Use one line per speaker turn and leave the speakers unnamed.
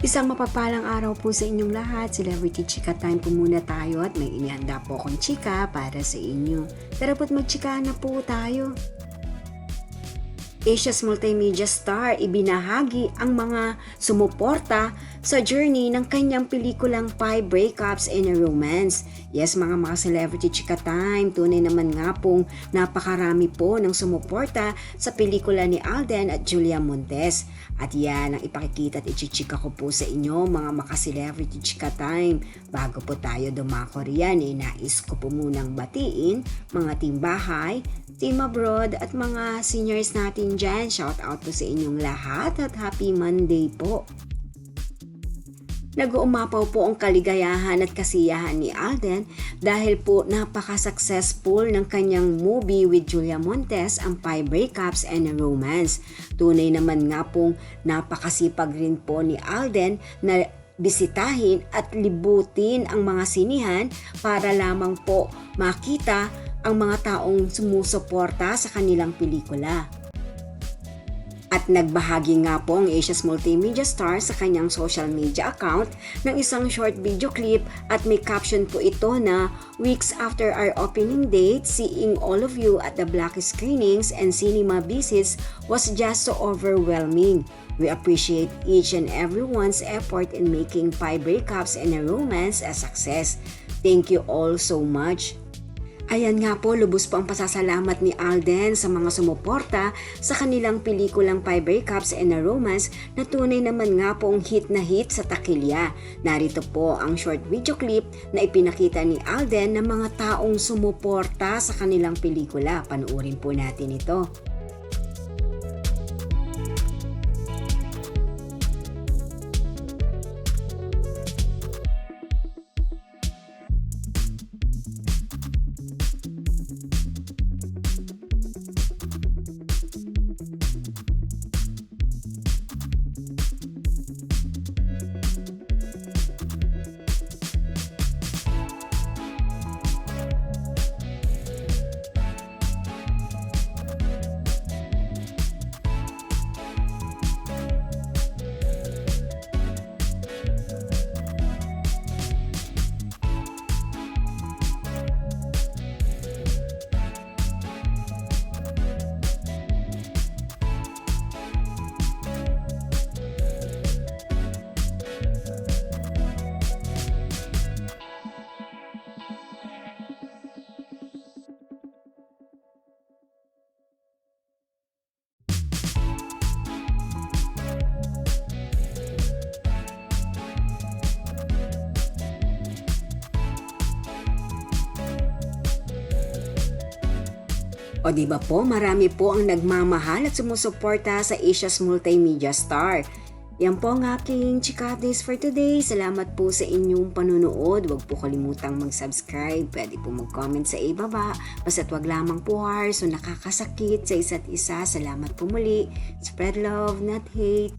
Isang mapagpalang araw po sa inyong lahat. Celebrity Chika Time po muna tayo at may inihanda po akong chika para sa inyo. Tara po't magchika na po tayo. Asia's multimedia star ibinahagi ang mga sumuporta sa journey ng kanyang pelikulang 5 Breakups and a Romance. Yes, mga celebrity chika time, tunay naman nga pong napakarami po ng sumuporta sa pelikula ni Alden at Julia Montes. At yan ang ipakikita at ichichika ko po sa inyo mga celebrity chika time. Bago po tayo dumako riyan, nais ko po munang batiin mga team bahay, team abroad at mga seniors natin dyan. Shout out po sa inyong lahat at happy Monday po. Nag-uumapaw po ang kaligayahan at kasiyahan ni Alden dahil po napaka-successful ng kanyang movie with Julia Montes, ang 5 Breakups and a Romance. Tunay naman nga pong napakasipag rin po ni Alden na bisitahin at libutin ang mga sinihan para lamang po makita ang mga taong sumusuporta sa kanilang pelikula. At nagbahagi nga po ang Asia's multimedia star sa kanyang social media account ng isang short video clip at may caption po ito na "Weeks after our opening date, seeing all of you at the Black screenings and cinema visits was just so overwhelming. We appreciate each and everyone's effort in making 5 Breakups and a Romance a success. Thank you all so much." Ayan nga po, lubos po ang pasasalamat ni Alden sa mga sumuporta sa kanilang pelikulang 5 Breakups and a Romance na tunay naman nga po ang hit na hit sa takilya. Narito po ang short video clip na ipinakita ni Alden ng mga taong sumuporta sa kanilang pelikula. Panuorin po natin ito. O diba po, marami po ang nagmamahal at sumusuporta sa Asia's multimedia star. Yan po ang aking chika updates for today. Salamat po sa inyong panunood. Huwag po kalimutang mag-subscribe. Pwede po mag-comment sa ibaba. Basta't wag lamang po harsh o nakakasakit sa isa't isa. Salamat po muli. Spread love, not hate.